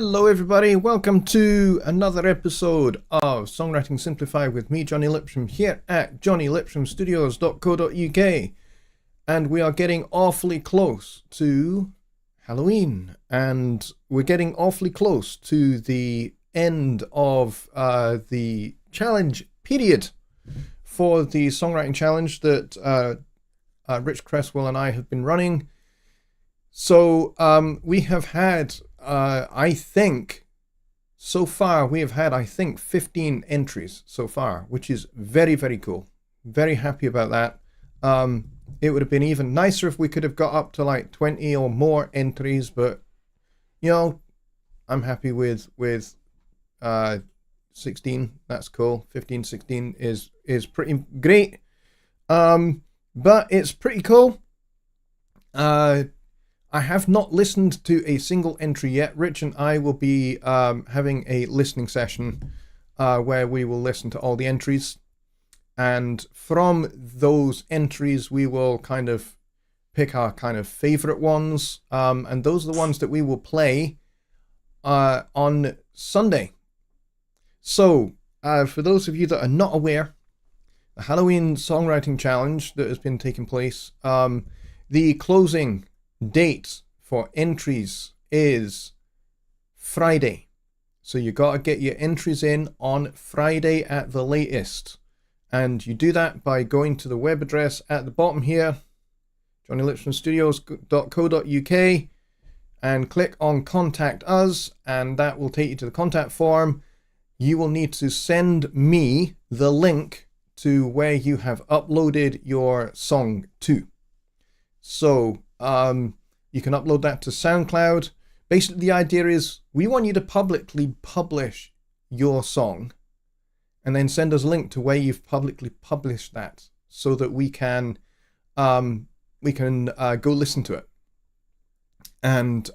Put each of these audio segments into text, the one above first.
Hello everybody, welcome to another episode of Songwriting Simplified with me, Jonny Lipsham, here at jonnylipshamstudios.co.uk. And we are getting awfully close to Halloween, and we're getting awfully close to the end of the challenge period for the songwriting challenge that Rich Cresswell and I have been running. So we have had I think so far we have had 15 entries so far, which is very, very cool. Very happy about that. It would have been even nicer if we could have got up to like 20 or more entries, but you know, I'm happy with 16. That's cool. 15, 16 is pretty great. But it's pretty cool. I have not listened to a single entry yet. Rich and I will be having a listening session where we will listen to all the entries. And from those entries, we will kind of pick our kind of favorite ones. And those are the ones that we will play on Sunday. So for those of you that are not aware, the Halloween Songwriting Challenge that has been taking place, the closing date for entries is Friday. So you got to get your entries in on Friday at the latest. And you do that by going to the web address at the bottom here, jonnylipshamstudios.co.uk, and click on Contact Us, and that will take you to the contact form. You will need to send me the link to where you have uploaded your song to. So you can upload that to SoundCloud. Basically, the idea is we want you to publicly publish your song and then send us a link to where you've publicly published that so that we can go listen to it. And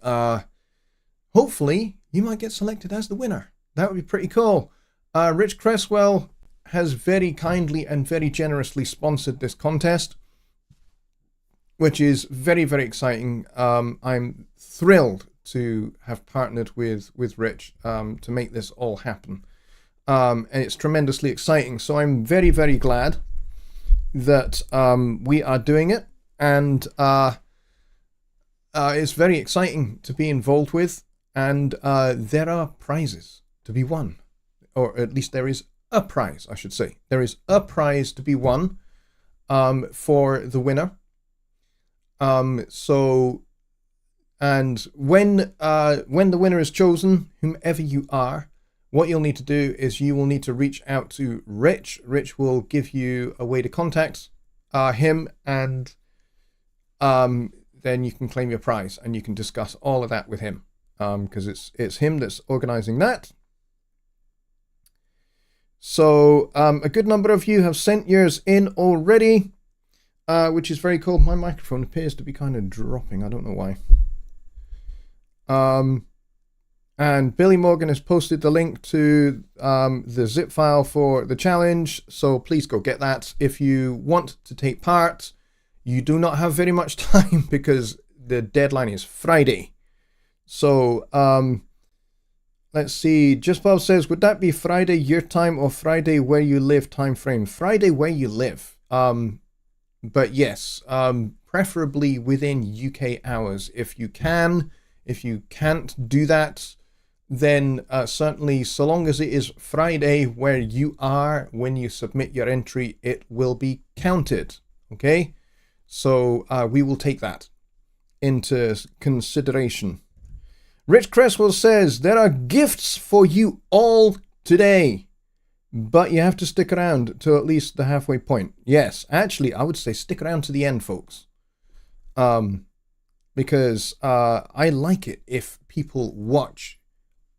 hopefully you might get selected as the winner. That would be pretty cool. Rich Cresswell has very kindly and very generously sponsored this contest, which is very, very exciting. I'm thrilled to have partnered with Rich to make this all happen. And it's tremendously exciting. So I'm very, very glad that we are doing it. And it's very exciting to be involved with. And there are prizes to be won. Or at least there is a prize, I should say. There is a prize to be won for the winner. And when the winner is chosen, whomever you are, what you'll need to do is you will need to reach out to Rich. Rich will give you a way to contact him, and then you can claim your prize and you can discuss all of that with him, because it's him that's organizing that. So a good number of you have sent yours in already. Which is very cool. My microphone appears to be kind of dropping. I don't know why. And Billy Morgan has posted the link to the zip file for the challenge. So please go get that. If you want to take part, you do not have very much time because the deadline is Friday. So let's see. Just Bob says, would that be Friday your time or Friday where you live time frame? Friday where you live. But yes, preferably within UK hours if you can. If you can't do that, then certainly so long as it is Friday where you are when you submit your entry, it will be counted. Okay? So we will take that into consideration. Rich Cresswell says, there are gifts for you all today, but you have to stick around to at least the halfway point. Yes, actually, I would say stick around to the end, folks. Because I like it if people watch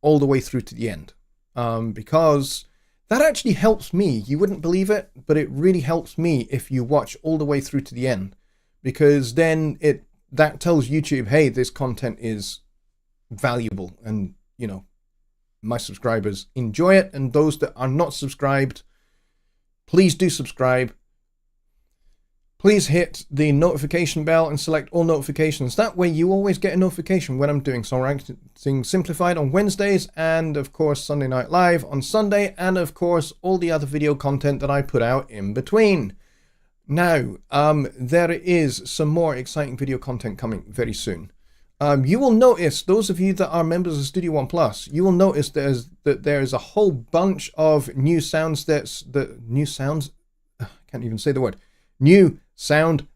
all the way through to the end. Because that actually helps me. You wouldn't believe it, but it really helps me if you watch all the way through to the end. Because then that tells YouTube, hey, this content is valuable and, you know, my subscribers enjoy it, and those that are not subscribed, please do subscribe. please hit the notification bell and select all notifications. That way you always get a notification when I'm doing Songwriting Simplified on Wednesdays, and of course Sunday Night Live on Sunday, and of course all the other video content that I put out in between. Now, there is some more exciting video content coming very soon. You will notice, those of you that are members of Studio One Plus, you will notice that there's a whole bunch of new sound sets, new sound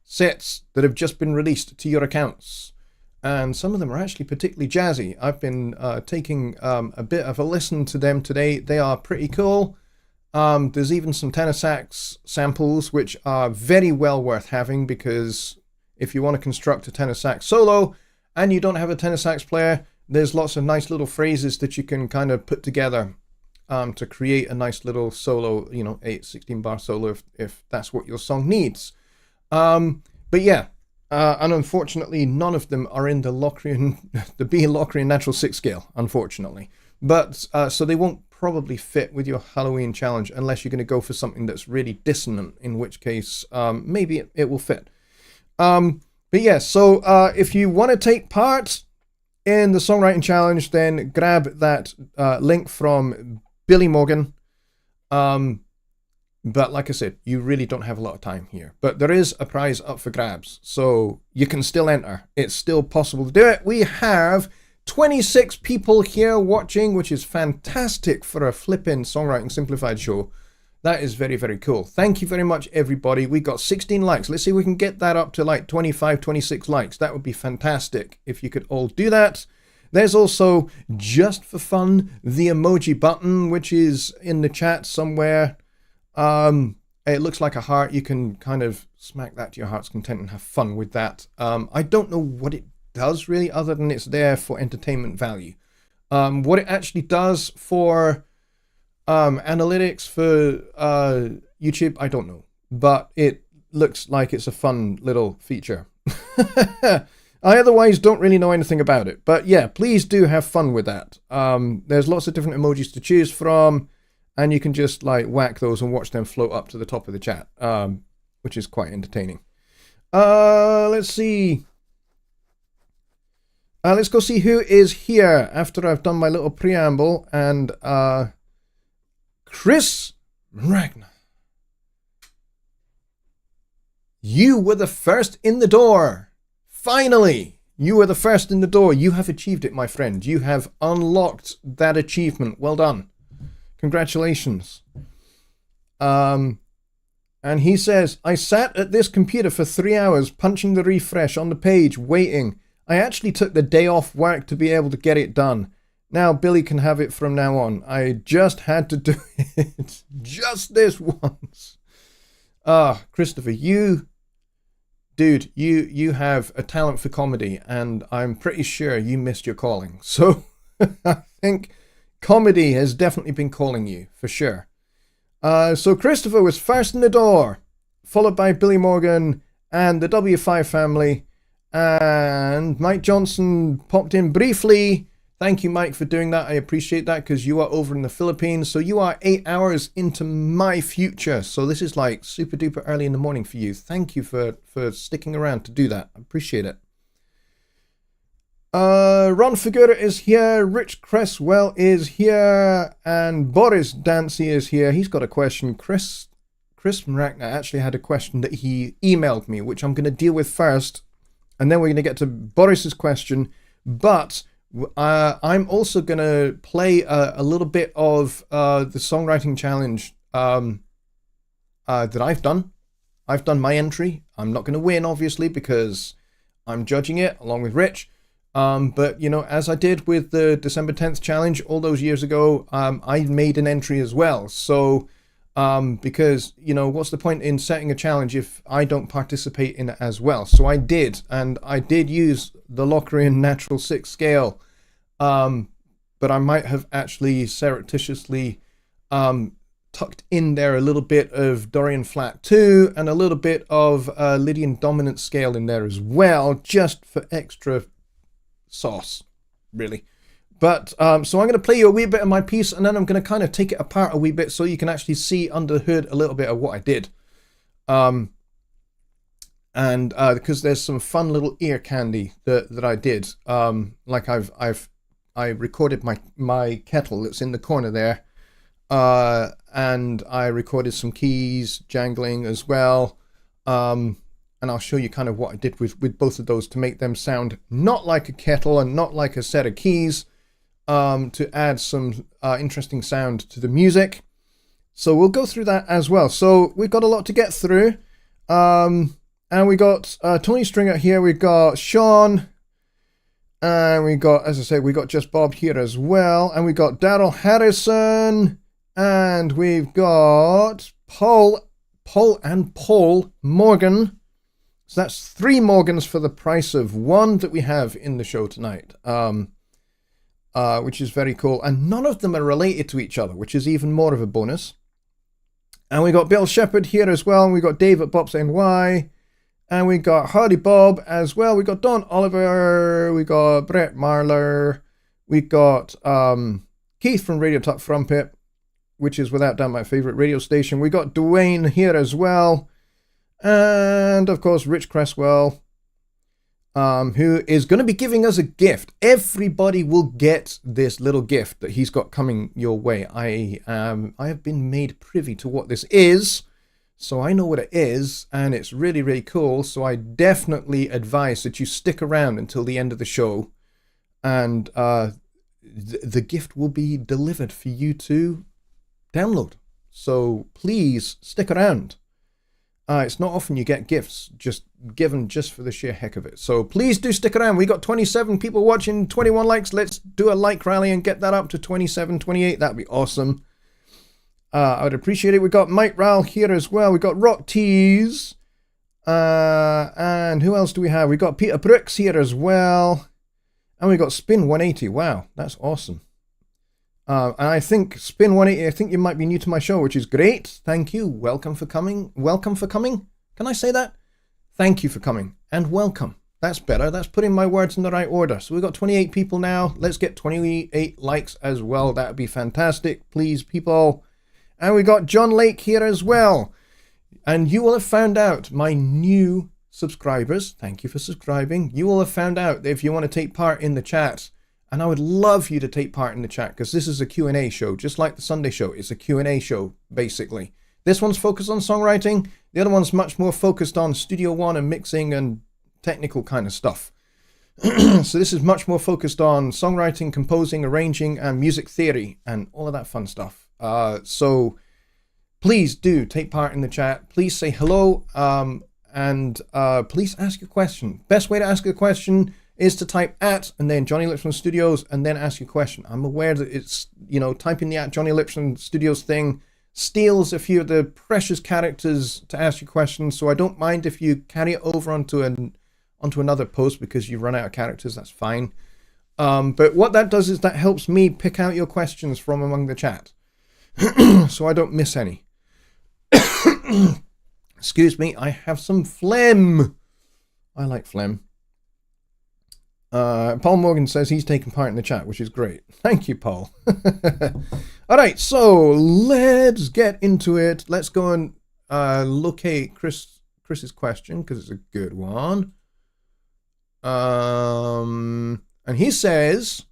sets that have just been released to your accounts. And some of them are actually particularly jazzy. I've been taking a bit of a listen to them today. They are pretty cool. There's even some tenor sax samples, which are very well worth having, because if you want to construct a tenor sax solo and you don't have a tenor sax player, there's lots of nice little phrases that you can kind of put together to create a nice little solo, 16 bar solo if that's what your song needs. But yeah, and unfortunately none of them are in the B Locrian natural 6 scale, unfortunately. But so they won't probably fit with your Halloween challenge unless you're going to go for something that's really dissonant, in which case maybe it will fit. But yeah, so if you want to take part in the songwriting challenge, then grab that link from Billy Morgan. But like I said, you really don't have a lot of time here. But there is a prize up for grabs, so you can still enter. It's still possible to do it. We have 26 people here watching, which is fantastic for a flippin' Songwriting Simplified show. That is very, very cool. Thank you very much, everybody. We got 16 likes. Let's see if we can get that up to like 25, 26 likes. That would be fantastic if you could all do that. There's also, just for fun, the emoji button, which is in the chat somewhere. It looks like a heart. You can kind of smack that to your heart's content and have fun with that. I don't know what it does really, other than it's there for entertainment value. What it actually does for analytics for YouTube, I don't know, but it looks like it's a fun little feature. I otherwise don't really know anything about it, but yeah, please do have fun with that. There's lots of different emojis to choose from, and you can just like whack those and watch them float up to the top of the chat, which is quite entertaining. Let's see. Let's go see who is here after I've done my little preamble. And Chris Ragnar, you were the first in the door. Finally, you were the first in the door. You have achieved it, my friend. You have unlocked that achievement. Well done. Congratulations. And he says, I sat at this computer for 3 hours punching the refresh on the page, waiting. I actually took the day off work to be able to get it done. Now Billy can have it from now on. I just had to do it just this once. Christopher, dude, you have a talent for comedy, and I'm pretty sure you missed your calling. So I think comedy has definitely been calling you, for sure. So Christopher was first in the door, followed by Billy Morgan and the W5 family. And Mike Johnson popped in briefly. Thank you, Mike, for doing that. I appreciate that, because you are over in the Philippines. So you are 8 hours into my future. So this is like super duper early in the morning for you. Thank you for sticking around to do that. I appreciate it. Ron Figura is here. Rich Cresswell is here. And Boris Dancy is here. He's got a question. Chris Mrakna actually had a question that he emailed me, which I'm going to deal with first. And then we're going to get to Boris's question. But I'm also going to play a little bit of the songwriting challenge that I've done. I've done my entry. I'm not going to win, obviously, because I'm judging it along with Rich. But, as I did with the December 10th challenge all those years ago, I made an entry as well. So, because, what's the point in setting a challenge if I don't participate in it as well? So I did, and I did use the Locrian natural 6 scale, but I might have actually surreptitiously tucked in there a little bit of Dorian flat 2 and a little bit of Lydian dominant scale in there as well, just for extra sauce, really. But so I'm going to play you a wee bit of my piece, and then I'm going to kind of take it apart a wee bit so you can actually see under the hood a little bit of what I did. And because there's some fun little ear candy that I did. Like I recorded my kettle that's in the corner there. And I recorded some keys jangling as well. And I'll show you kind of what I did with both of those to make them sound not like a kettle and not like a set of keys, to add some interesting sound to the music. So we'll go through that as well. So we've got a lot to get through. And we got Tony Stringer here. We got Sean. And we got, as I say, we got Just Bob here as well. And we got Daryl Harrison. And we've got Paul Morgan. So that's 3 Morgans for the price of 1 that we have in the show tonight. Which is very cool. And none of them are related to each other, which is even more of a bonus. And we got Bill Shepherd here as well. And we got Dave at Bob's NY. And we got Hardy Bob as well. We got Don Oliver. We got Brett Marler. We got Keith from Radio Talk Trumpet, which is without doubt my favorite radio station. We got Dwayne here as well. And of course, Rich Cresswell, who is going to be giving us a gift. Everybody will get this little gift that he's got coming your way. I have been made privy to what this is, so I know what it is, and it's really, really cool. So I definitely advise that you stick around until the end of the show, and the gift will be delivered for you to download. So please stick around. It's not often you get gifts just given just for the sheer heck of it. So please do stick around. We got 27 people watching, 21 likes. Let's do a like rally and get that up to 27, 28. That'd be awesome. I would appreciate it. We got Mike Rowell here as well. We got Rock Tees. And who else do we have? We got Peter Brooks here as well. And we got Spin 180. Wow, that's awesome. And I think Spin 180, I think you might be new to my show, which is great. Thank you. Welcome for coming. Welcome for coming. Can I say that? Thank you for coming. And welcome. That's better. That's putting my words in the right order. So we've got 28 people now. Let's get 28 likes as well. That would be fantastic. Please, people. And we got John Lake here as well. And you will have found out, my new subscribers, thank you for subscribing. You will have found out that if you want to take part in the chat, and I would love you to take part in the chat, because this is a Q&A show, just like the Sunday show. It's a Q&A show, basically. This one's focused on songwriting. The other one's much more focused on Studio One and mixing and technical kind of stuff. So this is much more focused on songwriting, composing, arranging, and music theory, and all of that fun stuff. So please do take part in the chat. Please say hello, and please ask your question. Best way to ask a question is to type @ and then Jonny Lipsham Studios and then ask your question. I'm aware that it's, typing the @Jonny Lipsham Studios thing steals a few of the precious characters to ask your questions, so I don't mind if you carry it over onto another post because you run out of characters. That's fine. But what that does is that helps me pick out your questions from among the chat, so I don't miss any. Excuse me, I have some phlegm. I like phlegm. Paul Morgan says he's taking part in the chat, which is great. Thank you, Paul. All right, so let's get into it. Let's go and locate Chris's question, because it's a good one. And he says,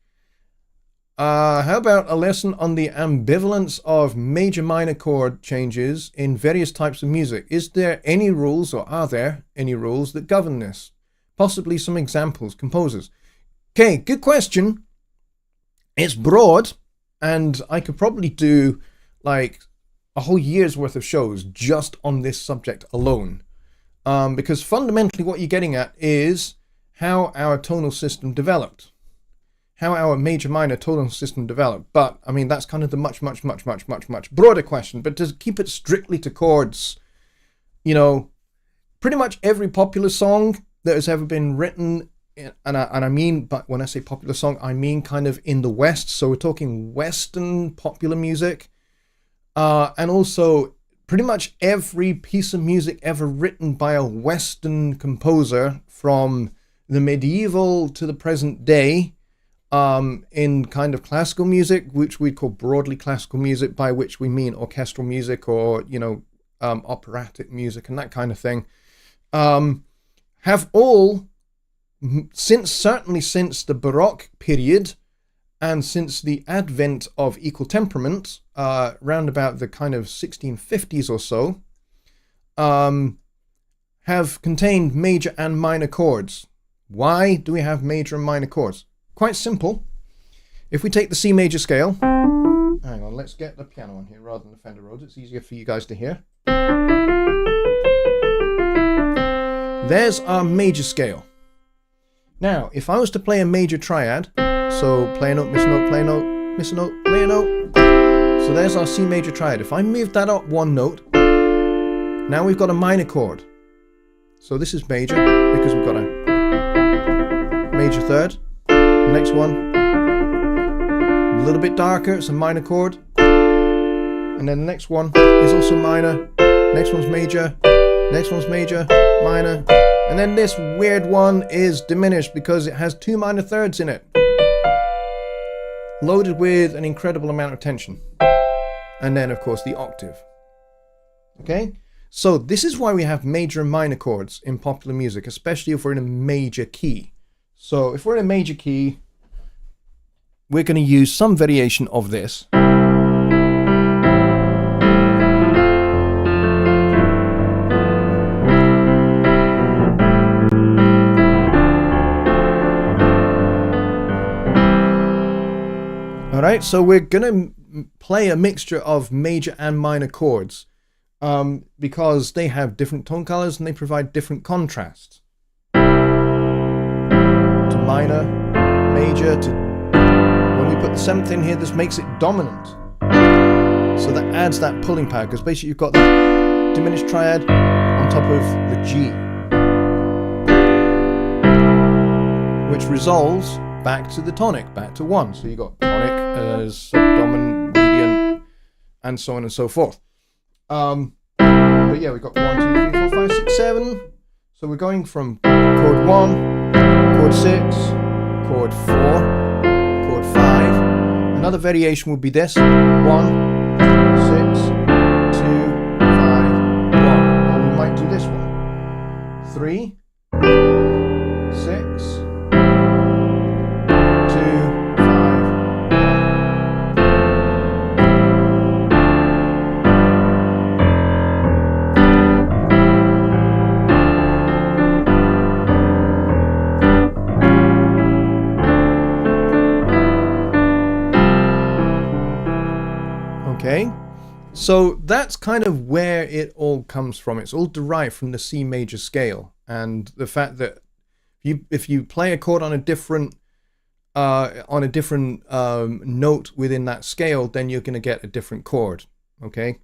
how about a lesson on the ambivalence of major minor chord changes in various types of music? Is there any rules, or are there any rules that govern this? Possibly some examples, composers. Okay, good question. It's broad, and I could probably do like a whole year's worth of shows just on this subject alone. Because fundamentally what you're getting at is how our tonal system developed. How our major minor tonal system developed. But, I mean, that's kind of the much broader question. But to keep it strictly to chords, pretty much every popular song that has ever been written, and I mean, but when I say popular song, I mean kind of in the West, so we're talking Western popular music, and also pretty much every piece of music ever written by a Western composer from the medieval to the present day, in kind of classical music, which we call broadly classical music, by which we mean orchestral music or, operatic music and that kind of thing. have all, certainly since the Baroque period and since the advent of equal temperament, round about the kind of 1650s or so, have contained major and minor chords. Why do we have major and minor chords? Quite simple. If we take the C major scale, hang on, let's get the piano on here rather than the Fender Rhodes. It's easier for you guys to hear. There's our major scale. Now, if I was to play a major triad, so play a note, miss a note, play a note, miss a note, play a note. So there's our C major triad. If I move that up one note, now we've got a minor chord. So this is major because we've got a major third. Next one, a little bit darker, it's a minor chord. And then the next one is also minor. Next one's major. Next one's major, minor. And then this weird one is diminished because it has two minor thirds in it. Loaded with an incredible amount of tension. And then, of course, the octave. Okay? So this is why we have major and minor chords in popular music, especially if we're in a major key. So if we're in a major key, we're going to use some variation of this. Alright, so we're going to play a mixture of major and minor chords because they have different tone colors and they provide different contrasts. To minor, major, to... When we put the seventh in here, this makes it dominant. So that adds that pulling power because basically you've got the diminished triad on top of the G, which resolves back to the tonic, back to 1. So you've got tonic as subdominant, median, and so on and so forth. But yeah, we've got 1, 2, 3, 4, 5, 6, 7. So we're going from chord 1, chord 6, chord 4, chord 5. Another variation would be this: 1, 6, 2, 5, 1. Or we might do this one: 3, 6. Okay, so that's kind of where it all comes from. It's all derived from the C major scale, and the fact that if you play a chord on a different note within that scale, then you're going to get a different chord. Okay,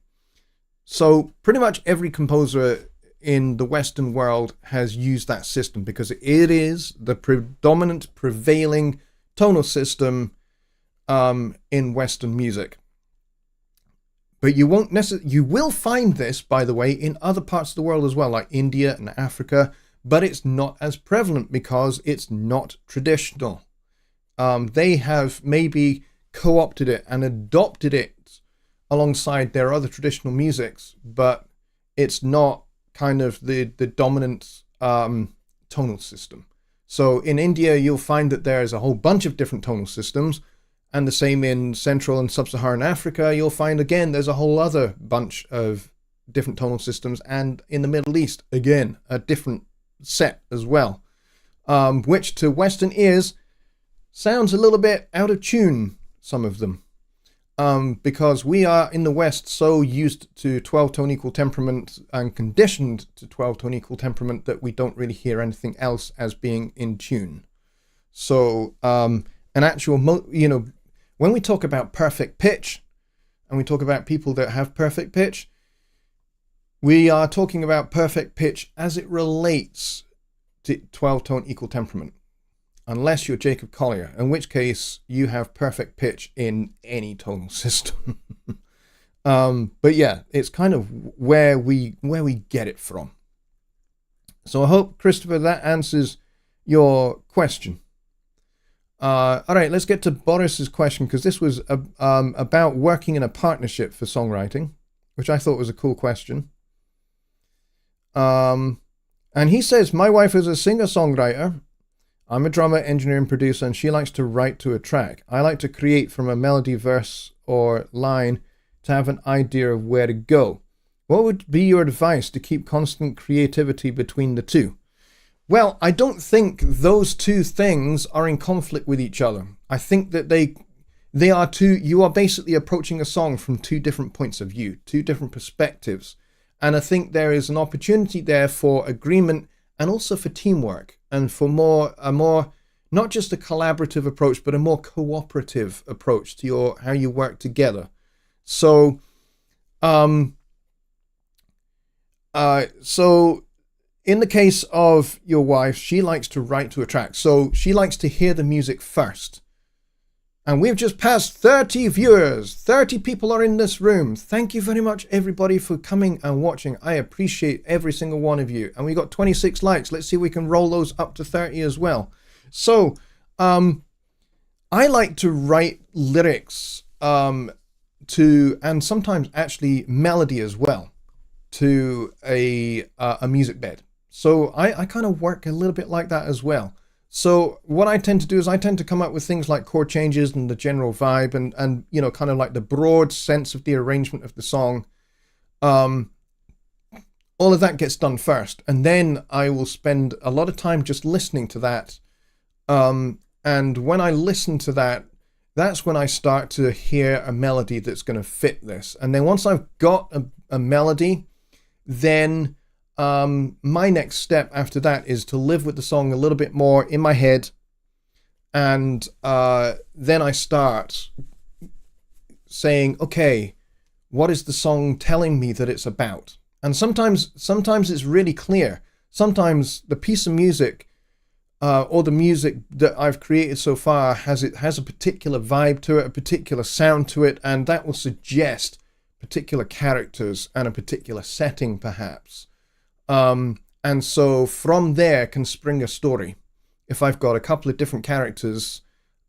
so pretty much every composer in the Western world has used that system because it is the predominant prevailing tonal system in Western music. But you won't necessarily, you will find this, by the way, in other parts of the world as well, like India and Africa, but it's not as prevalent because it's not traditional. They have maybe co-opted it and adopted it alongside their other traditional musics, but it's not kind of the dominant tonal system. So in India, you'll find that there's a whole bunch of different tonal systems. And the same in Central and Sub-Saharan Africa, you'll find again there's a whole other bunch of different tonal systems, and in the Middle East, again, a different set as well, which to Western ears sounds a little bit out of tune, some of them, because we are in the West so used to 12-tone equal temperament and conditioned to 12-tone equal temperament that we don't really hear anything else as being in tune. So an actual, when we talk about perfect pitch, and we talk about people that have perfect pitch, we are talking about perfect pitch as it relates to 12-tone equal temperament. Unless you're Jacob Collier, in which case you have perfect pitch in any tonal system. But yeah, it's kind of where we get it from. So I hope, Christopher, that answers your question. All right, let's get to Boris's question, because this was about working in a partnership for songwriting, which I thought was a cool question. And he says, my wife is a singer-songwriter. I'm a drummer, engineer, and producer, and she likes to write to a track. I like to create from a melody, verse, or line to have an idea of where to go. What would be your advice to keep constant creativity between the two? Well, I don't think those two things are in conflict with each other. I think that they are two, you are basically approaching a song from two different points of view, two different perspectives. And I think there is an opportunity there for agreement and also for teamwork and for a more, not just a collaborative approach, but a more cooperative approach to how you work together. So, so in the case of your wife, she likes to write to a track. So she likes to hear the music first. And we've just passed 30 viewers. 30 people are in this room. Thank you very much, everybody, for coming and watching. I appreciate every single one of you. And we got 26 likes. Let's see if we can roll those up to 30 as well. So, I like to write lyrics and sometimes actually melody as well to a music bed. So I kind of work a little bit like that as well. So what I tend to do is I tend to come up with things like chord changes and the general vibe and you know, kind of like the broad sense of the arrangement of the song. All of that gets done first. And then I will spend a lot of time just listening to that. And when I listen to that, that's when I start to hear a melody that's going to fit this. And then once I've got a melody, then my next step after that is to live with the song a little bit more in my head, and then I start saying, okay, what is the song telling me that it's about? And sometimes it's really clear. Sometimes the piece of music or the music that I've created so far has a particular vibe to it, a particular sound to it, and that will suggest particular characters and a particular setting perhaps. And so from there can spring a story. If I've got a couple of different characters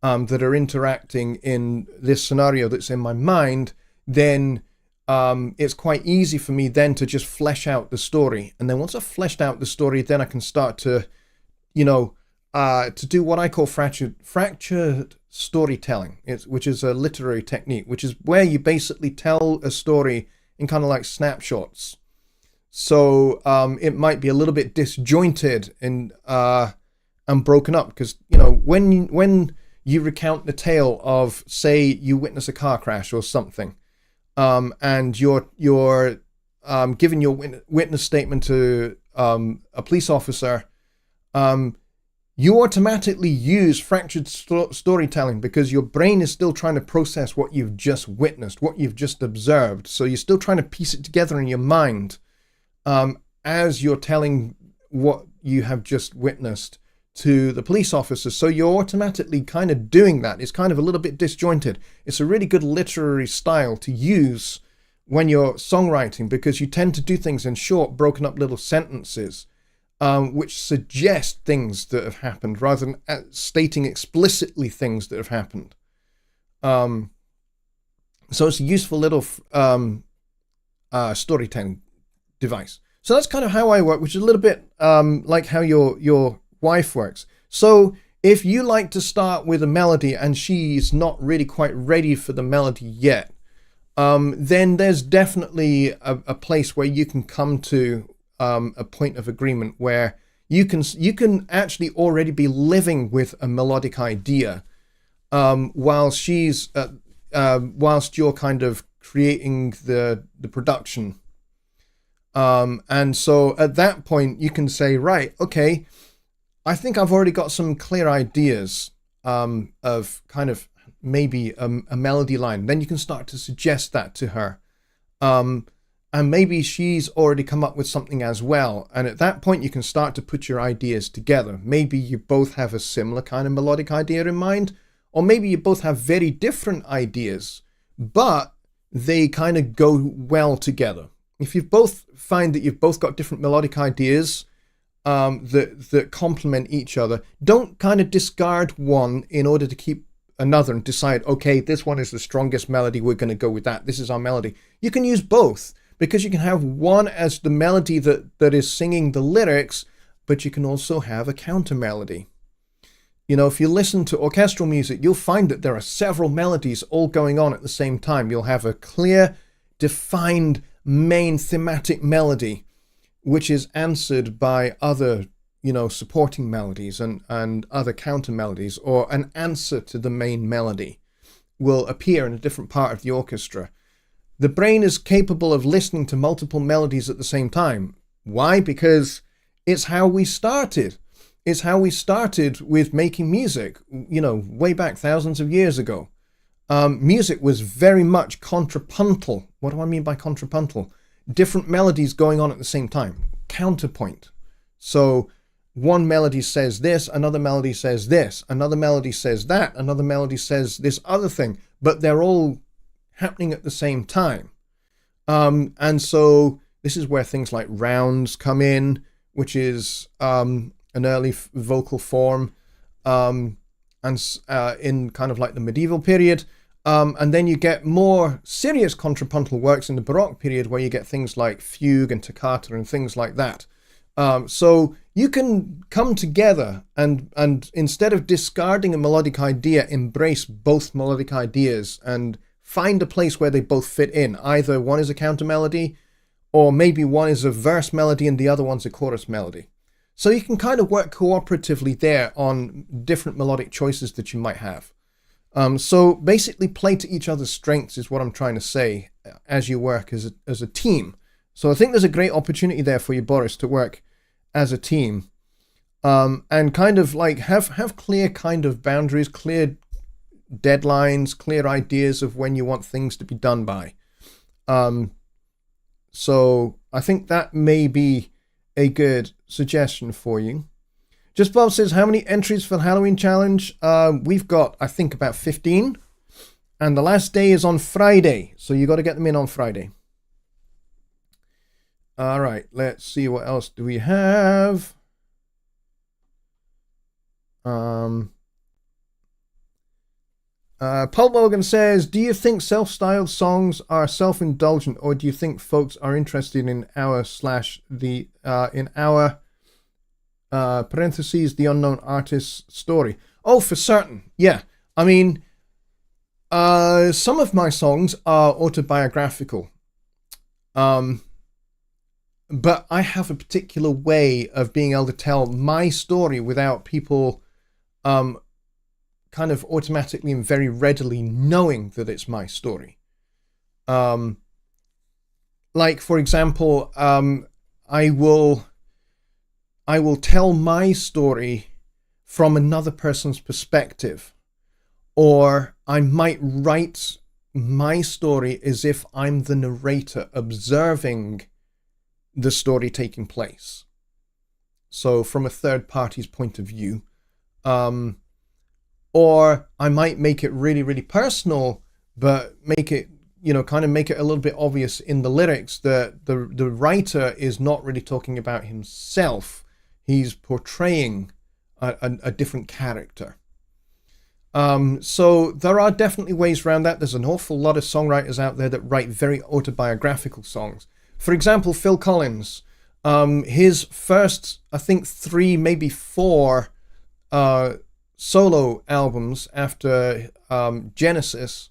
that are interacting in this scenario that's in my mind, then it's quite easy for me then to just flesh out the story. And then once I've fleshed out the story, then I can start to, you know, to do what I call fractured storytelling, which is a literary technique, which is where you basically tell a story in kind of like snapshots. So it might be a little bit disjointed and broken up because, you know, when you recount the tale of, say, you witness a car crash or something, and you're giving your witness statement to a police officer, you automatically use fractured storytelling because your brain is still trying to process what you've just witnessed, what you've just observed. So you're still trying to piece it together in your mind. As you're telling what you have just witnessed to the police officers. So you're automatically kind of doing that. It's kind of a little bit disjointed. It's a really good literary style to use when you're songwriting because you tend to do things in short, broken up little sentences, which suggest things that have happened rather than stating explicitly things that have happened. So it's a useful little storytelling device. So that's kind of how I work, which is a little bit like how your wife works. So if you like to start with a melody and she's not really quite ready for the melody yet, then there's definitely a place where you can come to a point of agreement where you can actually already be living with a melodic idea whilst you're kind of creating the production. And so at that point you can say, right, okay, I think I've already got some clear ideas of kind of maybe a melody line. Then you can start to suggest that to her. And maybe she's already come up with something as well. And at that point you can start to put your ideas together. Maybe you both have a similar kind of melodic idea in mind, or maybe you both have very different ideas, but they kind of go well together. If you both find that you've both got different melodic ideas that complement each other, don't kind of discard one in order to keep another and decide, okay, this one is the strongest melody, we're going to go with that. This is our melody. You can use both because you can have one as the melody that is singing the lyrics, but you can also have a counter melody. You know, if you listen to orchestral music, you'll find that there are several melodies all going on at the same time. You'll have a clear, defined main thematic melody, which is answered by other, you know, supporting melodies and other counter melodies, or an answer to the main melody will appear in a different part of the orchestra. The brain is capable of listening to multiple melodies at the same time. Why? Because it's how we started. It's how we started with making music, you know, way back thousands of years ago. Music was very much contrapuntal. What do I mean by contrapuntal? Different melodies going on at the same time. Counterpoint. So one melody says this, another melody says this, another melody says that, another melody says this other thing, but they're all happening at the same time. And so this is where things like rounds come in, which is an early vocal form, and in kind of like the medieval period. And then you get more serious contrapuntal works in the Baroque period, where you get things like fugue and toccata and things like that. So you can come together and instead of discarding a melodic idea, embrace both melodic ideas and find a place where they both fit in. Either one is a counter melody, or maybe one is a verse melody and the other one's a chorus melody. So you can kind of work cooperatively there on different melodic choices that you might have. So basically play to each other's strengths is what I'm trying to say as you work as a team. So I think there's a great opportunity there for you, Boris, to work as a team, and kind of like have clear kind of boundaries, clear deadlines, clear ideas of when you want things to be done by. So I think that may be a good suggestion for you. Just Bob says, how many entries for the Halloween challenge? We've got, I think, about 15. And the last day is on Friday. So you got to get them in on Friday. All right, let's see, what else do we have? Paul Morgan says, do you think self-styled songs are self-indulgent, or do you think folks are interested in our parentheses, the unknown artist's story? Oh, for certain. Yeah. I mean, some of my songs are autobiographical. But I have a particular way of being able to tell my story without people kind of automatically and very readily knowing that it's my story. Like, for example, I will tell my story from another person's perspective, or I might write my story as if I'm the narrator observing the story taking place. So from a third party's point of view. Or I might make it really, really personal, but make it, you know, kind of make it a little bit obvious in the lyrics that the writer is not really talking about himself. He's portraying a different character. So there are definitely ways around that. There's an awful lot of songwriters out there that write very autobiographical songs. For example, Phil Collins, his first, I think 3, maybe 4 solo albums after Genesis,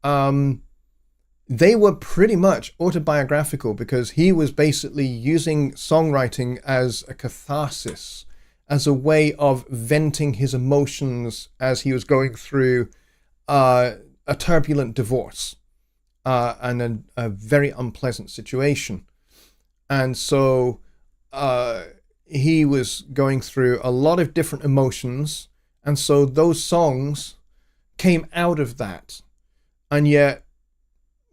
they were pretty much autobiographical, because he was basically using songwriting as a catharsis, as a way of venting his emotions as he was going through a turbulent divorce and a very unpleasant situation. And so he was going through a lot of different emotions, and so those songs came out of that. And yet,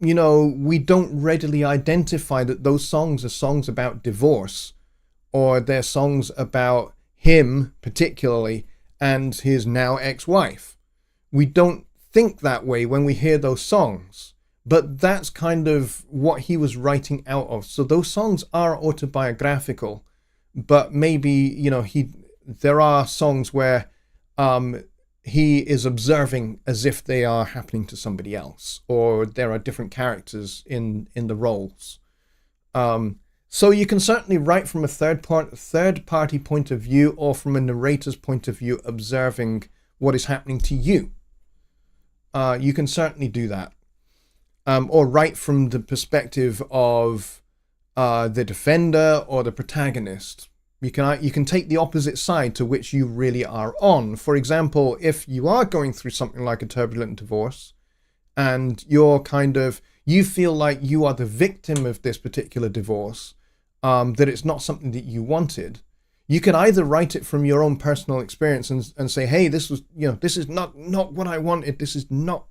you know, we don't readily identify that those songs are songs about divorce, or they're songs about him particularly and his now ex-wife. We don't think that way when we hear those songs, but that's kind of what he was writing out of. So those songs are autobiographical, but maybe, you know, there are songs where he is observing as if they are happening to somebody else, or there are different characters in the roles. So you can certainly write from a third party point of view, or from a narrator's point of view, observing what is happening to you. You can certainly do that. Or write from the perspective of the defender or the protagonist. You can take the opposite side to which you really are on. For example, if you are going through something like a turbulent divorce, and you feel like you are the victim of this particular divorce, that it's not something that you wanted, you can either write it from your own personal experience and say, hey, this is not what I wanted. This is not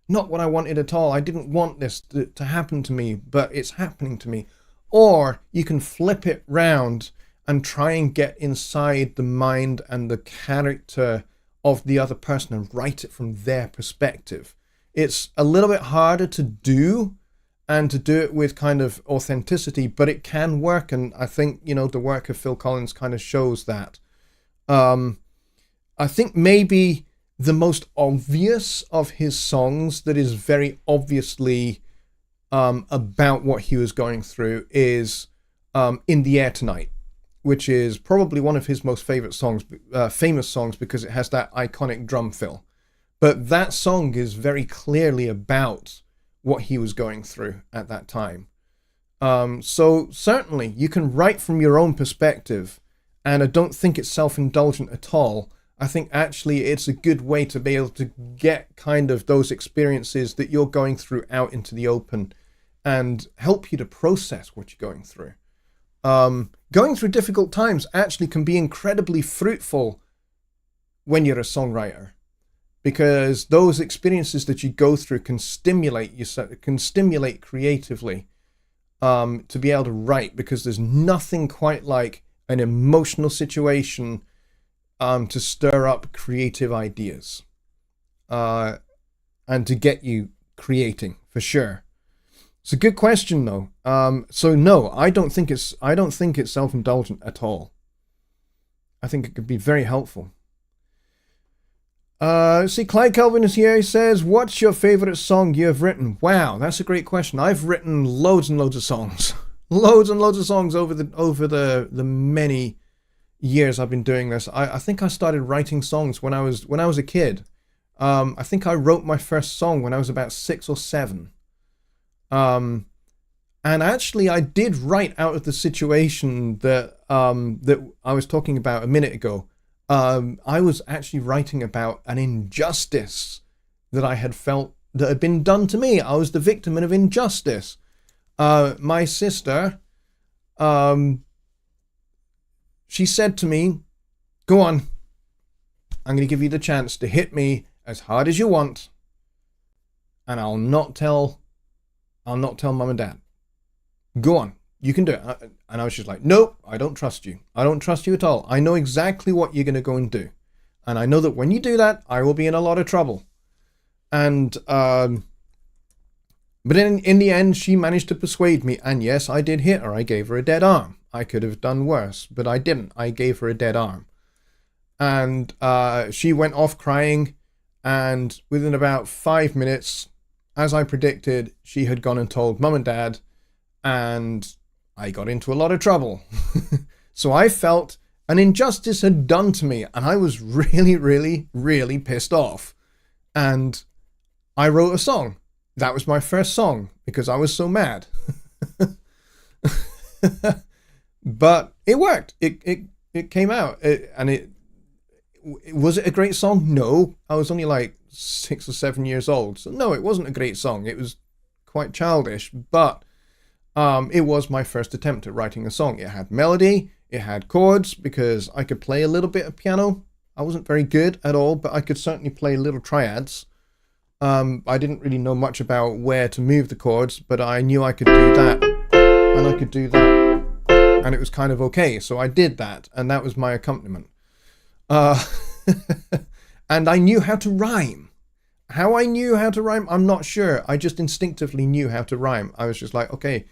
what I wanted at all. I didn't want this to happen to me, but it's happening to me. Or you can flip it round and try and get inside the mind and the character of the other person and write it from their perspective. It's a little bit harder to do, and to do it with kind of authenticity, but it can work. And I think, the work of Phil Collins kind of shows that. I think maybe the most obvious of his songs that is very obviously about what he was going through is In the Air Tonight, which is probably one of his most famous songs because it has that iconic drum fill. But that song is very clearly about what he was going through at that time. So certainly you can write from your own perspective, and I don't think it's self-indulgent at all. I think actually it's a good way to be able to get kind of those experiences that you're going through out into the open and help you to process what you're going through. Going through difficult times actually can be incredibly fruitful when you're a songwriter, because those experiences that you go through can stimulate creatively, to be able to write, because there's nothing quite like an emotional situation to stir up creative ideas and to get you creating, for sure. It's a good question though. So no, I don't think it's self-indulgent at all. I think it could be very helpful. See, Clyde Kelvin is here. He says, what's your favorite song you have written? Wow, that's a great question. I've written loads and loads of songs. Loads and loads of songs over the many years I've been doing this. I think I started writing songs when I was a kid. I think I wrote my first song when I was about 6 or 7. And actually I did write out of the situation that I was talking about a minute ago. I was actually writing about an injustice that I had felt that had been done to me. I was the victim of injustice. My sister, she said to me, go on, I'm going to give you the chance to hit me as hard as you want, and I'll not tell mum and dad. Go on. You can do it. And I was just like, nope, I don't trust you. I don't trust you at all. I know exactly what you're going to go and do. And I know that when you do that, I will be in a lot of trouble. And, but in the end, she managed to persuade me. And yes, I did hit her. I gave her a dead arm. I could have done worse, but I didn't. I gave her a dead arm. And she went off crying. And within about 5 minutes, as I predicted, she had gone and told mum and dad. And I got into a lot of trouble. So I felt an injustice had done to me, and I was really, really, really pissed off. And I wrote a song. That was my first song because I was so mad. But it worked. It came out. Was it a great song? No. I was only like 6 or 7 years old. So no, it wasn't a great song. It was quite childish, but it was my first attempt at writing a song. It had melody, it had chords, because I could play a little bit of piano. I wasn't very good at all, but I could certainly play little triads. I didn't really know much about where to move the chords, but I knew I could do that, and I could do that, and it was kind of okay. So I did that, and that was my accompaniment. And I knew how to rhyme. How I knew how to rhyme, I'm not sure. I just instinctively knew how to rhyme. I was just like, okay,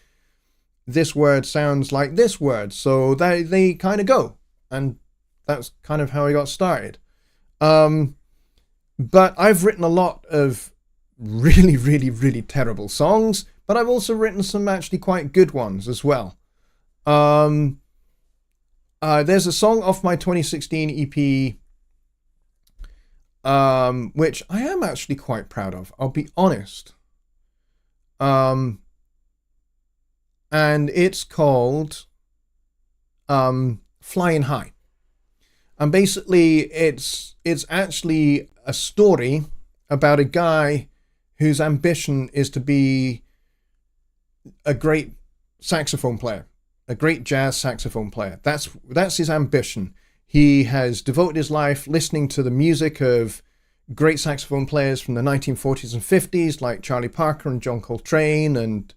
this word sounds like this word, so they kind of go. And that's kind of how I got started. But I've written a lot of really, really, really terrible songs, but I've also written some actually quite good ones as well. There's a song off my 2016 EP, which I am actually quite proud of, I'll be honest. And it's called Flying High. And basically it's actually a story about a guy whose ambition is to be a great saxophone player, a great jazz saxophone player. That's his ambition. He has devoted his life listening to the music of great saxophone players from the 1940s and 50s, like Charlie Parker and John Coltrane, and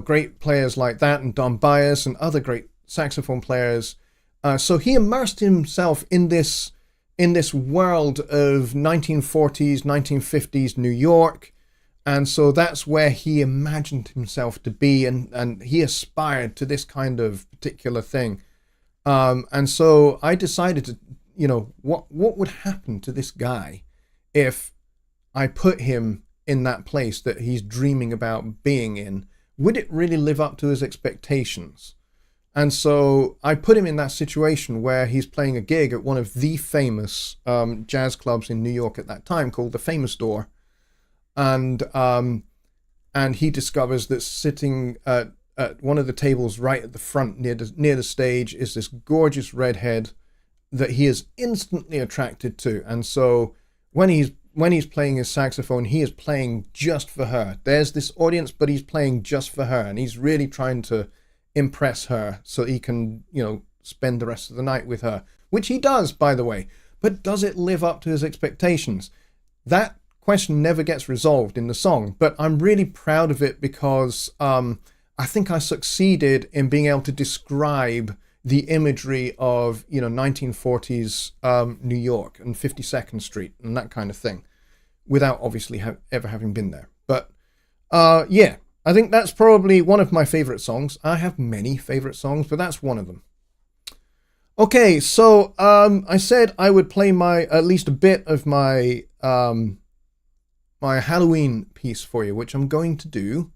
great players like that, and Don Byas and other great saxophone players. So he immersed himself in this world of 1940s, 1950s New York. And so that's where he imagined himself to be, and he aspired to this kind of particular thing. And so I decided to, what would happen to this guy if I put him in that place that he's dreaming about being in? Would it really live up to his expectations? And so I put him in that situation where he's playing a gig at one of the famous jazz clubs in New York at that time, called the Famous Door. And he discovers that sitting at one of the tables right at the front near the stage is this gorgeous redhead that he is instantly attracted to. And so when he's playing his saxophone, he is playing just for her. There's this audience, but he's playing just for her, and he's really trying to impress her so he can, spend the rest of the night with her, which he does, by the way. But does it live up to his expectations? That question never gets resolved in the song, but I'm really proud of it because I think I succeeded in being able to describe the imagery of 1940s New York and 52nd Street and that kind of thing, without obviously ever having been there. But yeah, I think that's probably one of my favorite songs. I have many favorite songs, but that's one of them. Okay, so I said I would play at least a bit of my my Halloween piece for you, which I'm going to do.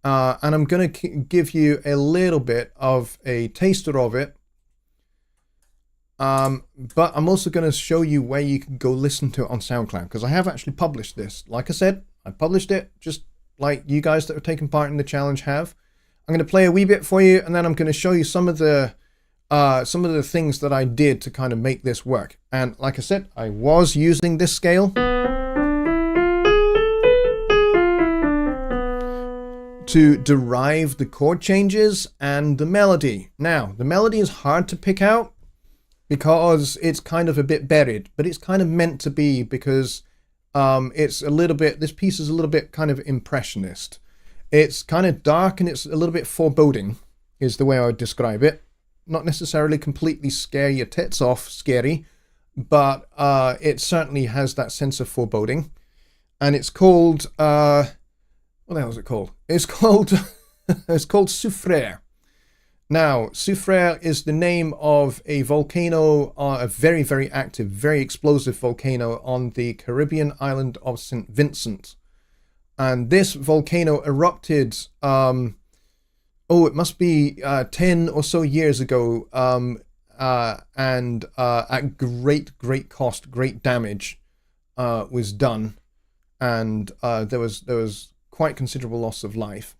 And I'm going to give you a little bit of a taster of it. But I'm also going to show you where you can go listen to it on SoundCloud, because I have actually published this. Like I said, I published it just like you guys that have taken part in the challenge have. I'm going to play a wee bit for you, and then I'm going to show you some of the things that I did to kind of make this work. And like I said, I was using this scale to derive the chord changes and the melody. Now, the melody is hard to pick out because it's kind of a bit buried, but it's kind of meant to be, because it's a little bit, this piece is a little bit kind of impressionist. It's kind of dark and it's a little bit foreboding, is the way I would describe it. Not necessarily completely scare your tits off scary, but it certainly has that sense of foreboding. And it's called, what the hell is it called? It's called, it's called Soufrière. Now, Soufrière is the name of a volcano, a very, very active, very explosive volcano on the Caribbean island of St. Vincent. And this volcano erupted, it must be 10 or so years ago, and at great cost, great damage was done. And there was quite considerable loss of life.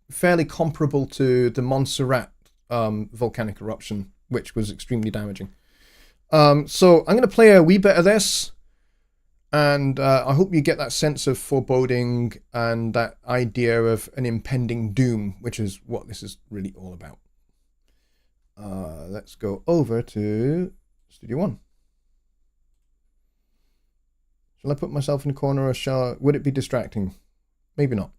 Fairly comparable to the Montserrat volcanic eruption, which was extremely damaging. So I'm going to play a wee bit of this, and I hope you get that sense of foreboding and that idea of an impending doom, which is what this is really all about. Let's go over to Studio One. Shall I put myself in a corner, or would it be distracting? Maybe not.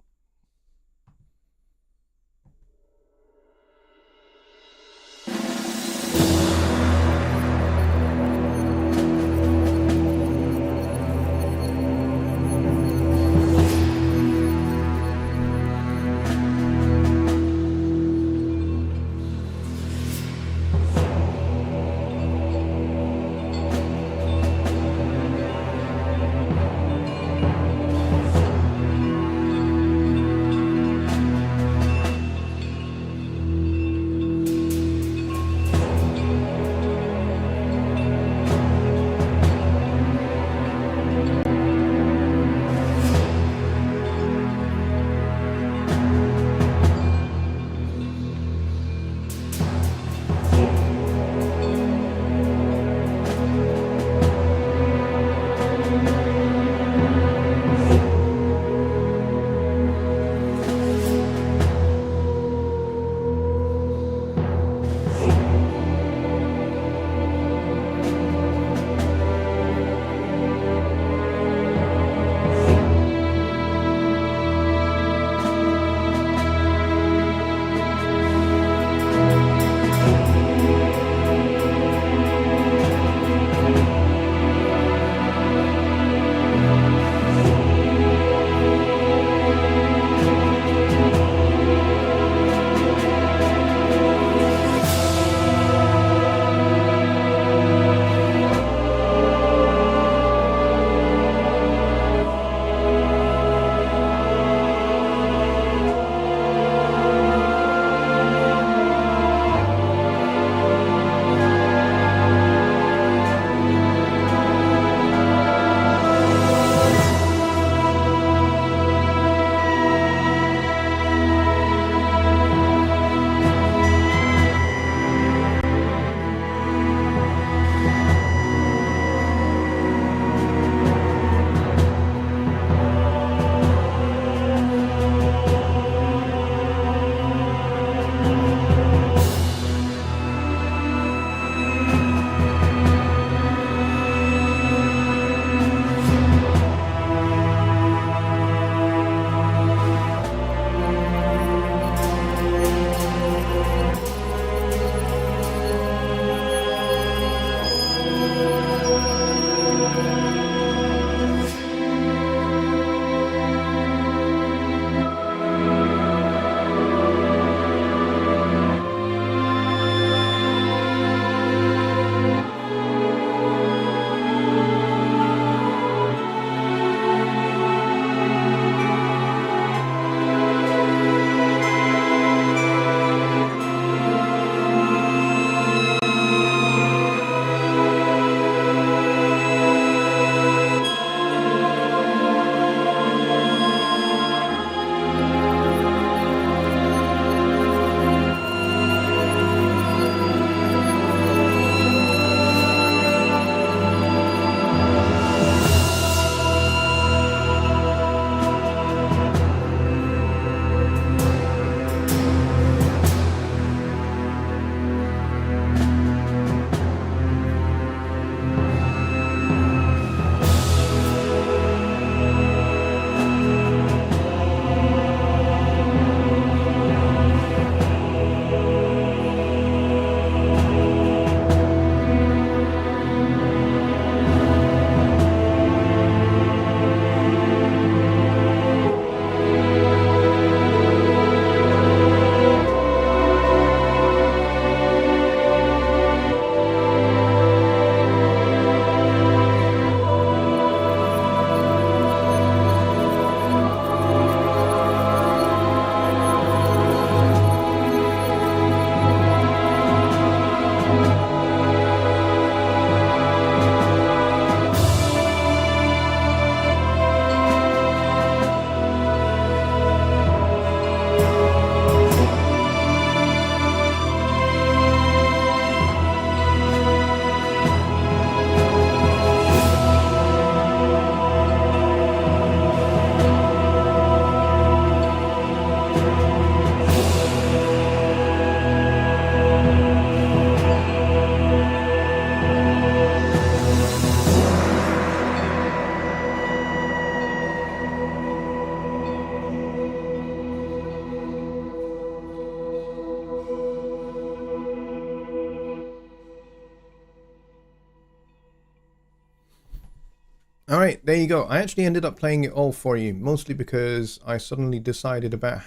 All right, there you go. I actually ended up playing it all for you, mostly because I suddenly decided about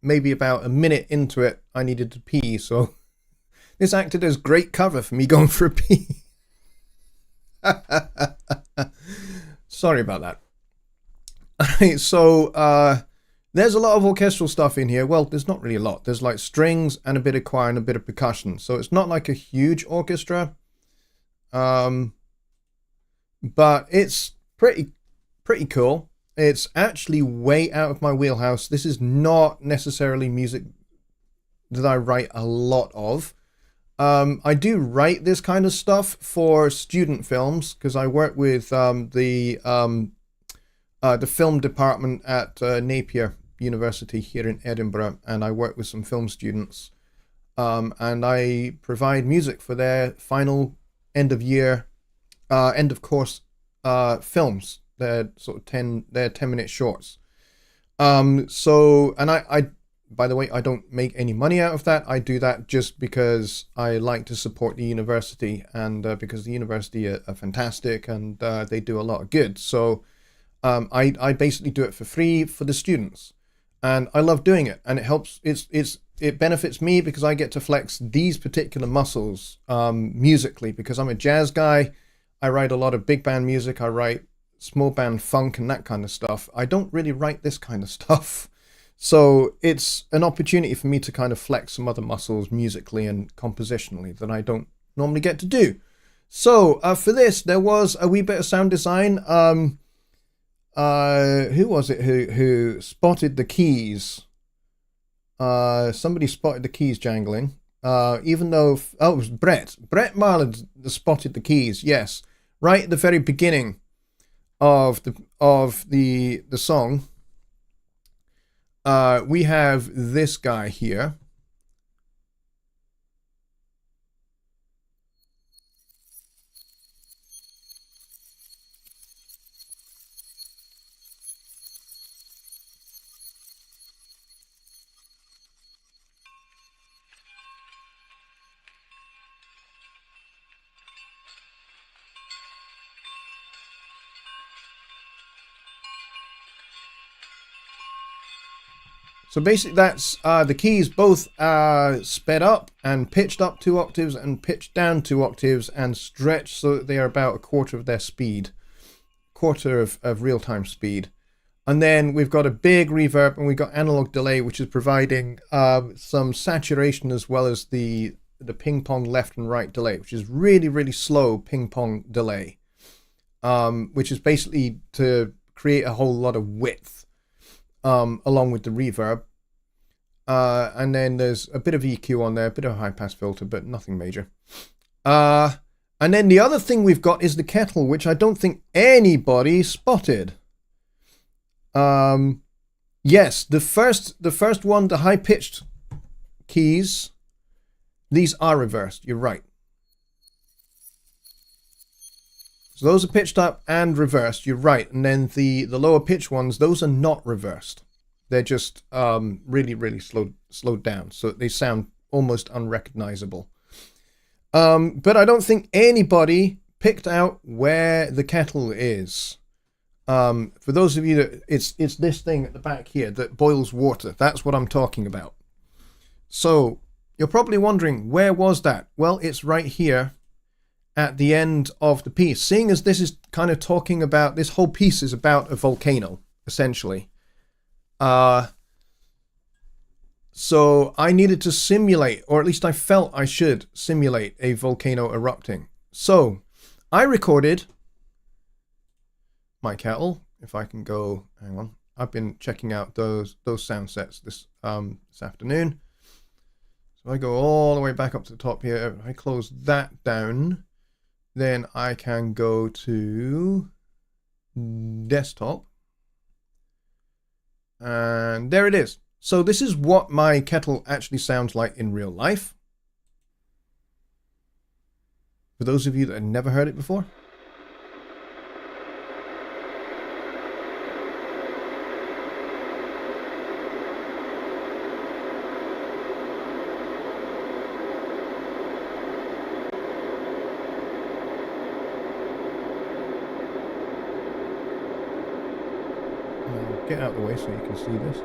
maybe about a minute into it, I needed to pee. So this acted as great cover for me going for a pee. Sorry about that. All right, so there's a lot of orchestral stuff in here. Well, there's not really a lot. There's like strings and a bit of choir and a bit of percussion. So it's not like a huge orchestra. But it's pretty cool. It's actually way out of my wheelhouse. This is not necessarily music that I write a lot of. I do write this kind of stuff for student films because I work with the film department at Napier University here in Edinburgh, and I work with some film students, and I provide music for their final end of course films. They're sort of 10-minute shorts. So, and I by the way, I don't make any money out of that. I do that just because I like to support the university, and because the university are fantastic, and they do a lot of good. So I basically do it for free for the students, and I love doing it, and it helps. It benefits me because I get to flex these particular muscles musically, because I'm a jazz guy. I write a lot of big band music. I write small band funk and that kind of stuff. I don't really write this kind of stuff. So it's an opportunity for me to kind of flex some other muscles musically and compositionally that I don't normally get to do. So for this, there was a wee bit of sound design. Who was it who spotted the keys? Somebody spotted the keys jangling. Even though, it was Brett Marland spotted the keys. Yes, right at the very beginning of the song. We have this guy here. So basically that's the keys both sped up and pitched up 2 octaves and pitched down 2 octaves and stretched so that they are about a quarter of their speed, quarter of real-time speed. And then we've got a big reverb, and we've got analog delay, which is providing some saturation as well as the ping pong left and right delay, which is really, really slow ping pong delay, which is basically to create a whole lot of width along with the reverb. And then there's a bit of EQ on there, a bit of a high pass filter, but nothing major. And then the other thing we've got is the kettle, which I don't think anybody spotted. Yes, the first one, the high pitched keys, these are reversed. You're right. So those are pitched up and reversed. You're right. And then the lower pitch ones, those are not reversed. They're just really, really slowed down. So they sound almost unrecognizable. But I don't think anybody picked out where the kettle is. For those of you that it's this thing at the back here that boils water. That's what I'm talking about. So you're probably wondering, where was that? Well, it's right here at the end of the piece. Seeing as this is kind of talking about, this whole piece is about a volcano, essentially. So I needed to simulate, or at least I felt I should simulate a volcano erupting. So I recorded my kettle. If I can go, hang on. I've been checking out those sound sets this afternoon. So I go all the way back up to the top here. I close that down. Then I can go to desktop. And there it is. So this is what my kettle actually sounds like in real life. For those of you that have never heard it before. get out of the way so you can see this.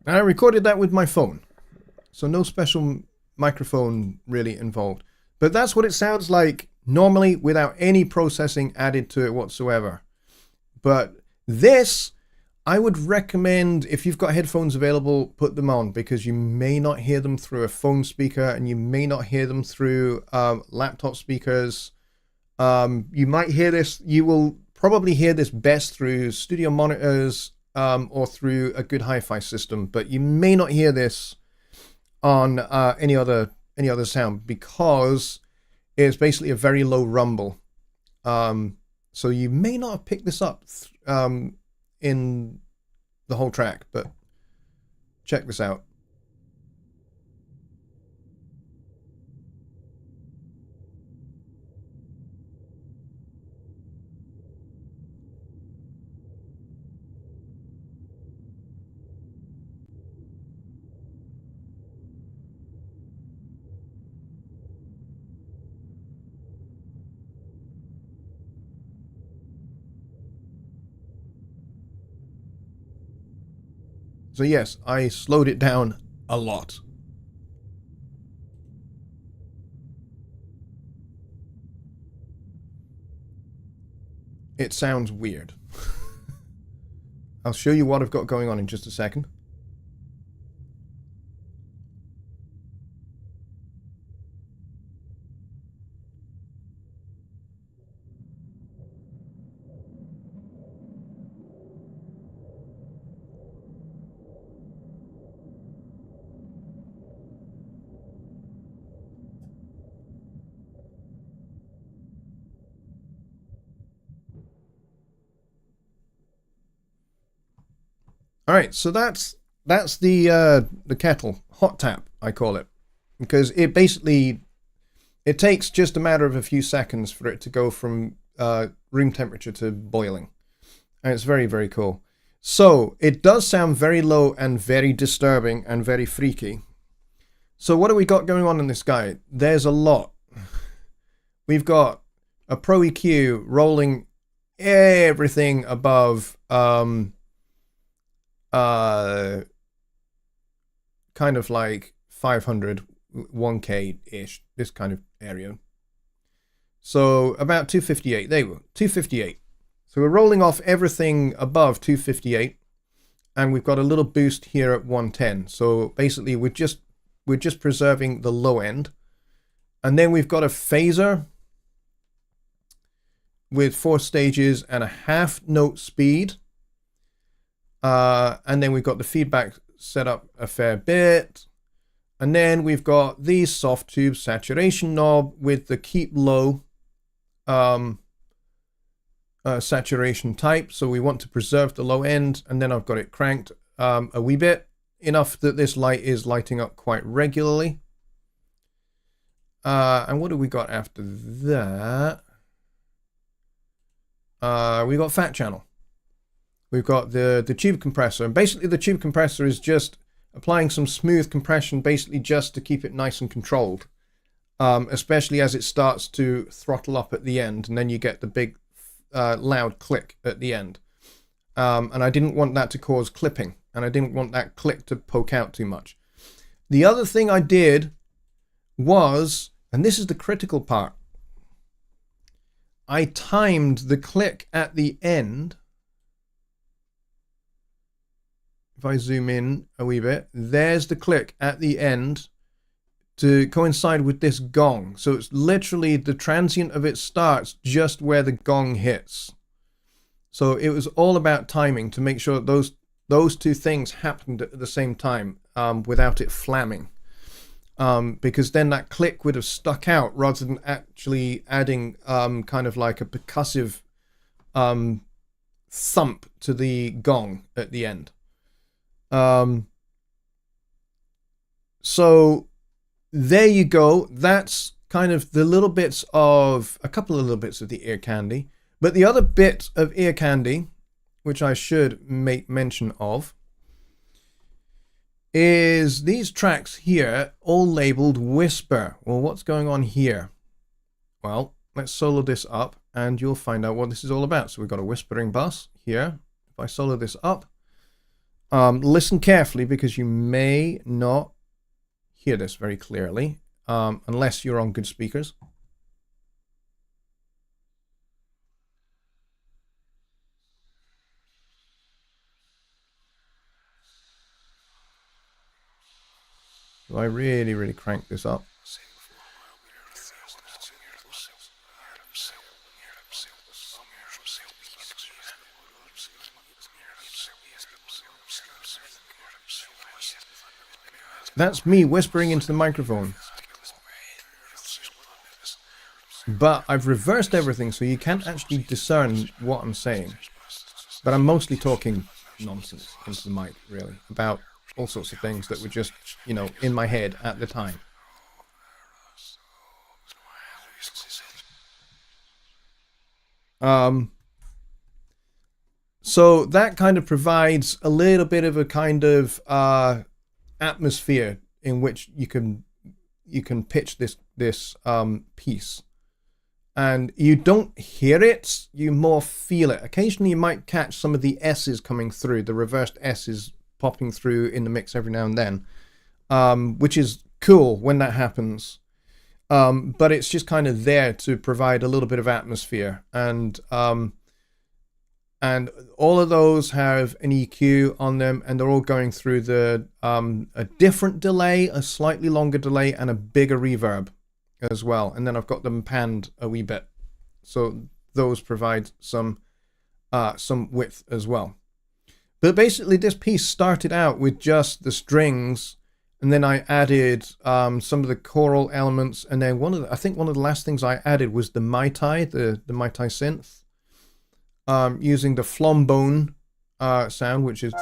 And I recorded that with my phone, so no special microphone really involved. But that's what it sounds like normally without any processing added to it whatsoever. But this, I would recommend, if you've got headphones available, put them on, because you may not hear them through a phone speaker and you may not hear them through laptop speakers. You might hear this, you will probably hear this best through studio monitors or through a good hi-fi system, but you may not hear this on any other sound, because it's basically a very low rumble. So you may not have picked this up in the whole track, but check this out. So yes, I slowed it down a lot. It sounds weird. I'll show you what I've got going on in just a second. All right, so that's the kettle, hot tap, I call it, because it basically, it takes just a matter of a few seconds for it to go from room temperature to boiling, and it's very, very cool. So it does sound very low and very disturbing and very freaky. So what do we got going on in this guy? There's a lot. We've got a Pro EQ rolling everything above kind of like 500, 1K-ish, this kind of area. So about 258, there we go, 258. So we're rolling off everything above 258, and we've got a little boost here at 110. So basically we're just preserving the low end. And then we've got a phaser with 4 stages and a half note speed. And then we've got the feedback set up a fair bit. And then we've got the soft tube saturation knob with the keep low saturation type. So we want to preserve the low end. And then I've got it cranked a wee bit, enough that this light is lighting up quite regularly. And what do we got after that? We got fat channel. We've got the tube compressor, and basically the tube compressor is just applying some smooth compression, basically just to keep it nice and controlled, especially as it starts to throttle up at the end, and then you get the big loud click at the end. And I didn't want that to cause clipping, and I didn't want that click to poke out too much. The other thing I did was, and this is the critical part, I timed the click at the end. If I zoom in a wee bit, there's the click at the end to coincide with this gong. So it's literally the transient of it starts just where the gong hits. So it was all about timing to make sure those two things happened at the same time without it flamming. Because then that click would have stuck out rather than actually adding kind of like a percussive thump to the gong at the end. So there you go. That's kind of the little bits of, a couple of little bits of the ear candy. But the other bit of ear candy which I should make mention of, is these tracks here all labeled whisper. Well, what's going on here? Well, let's solo this up and you'll find out what this is all about. So we've got a whispering bass here. If I solo this up, listen carefully because you may not hear this very clearly unless you're on good speakers. So I really crank this up. That's me whispering into the microphone. But I've reversed everything so you can't actually discern what I'm saying. But I'm mostly talking nonsense into the mic, really, about all sorts of things that were just, you know, in my head at the time. So that kind of provides a little bit of a kind of atmosphere in which you can pitch this piece. And you don't hear it, you more feel it. Occasionally you might catch some of the S's coming through, the reversed S's popping through in the mix every now and then, which is cool when that happens. But it's just kind of there to provide a little bit of atmosphere. And all of those have an EQ on them, and they're all going through a different delay, a slightly longer delay, and a bigger reverb as well. And then I've got them panned a wee bit, so those provide some width as well. But basically this piece started out with just the strings, and then I added some of the choral elements, and then I think one of the last things I added was the Mai Tai, the Mai Tai synth, using the flombone sound, which is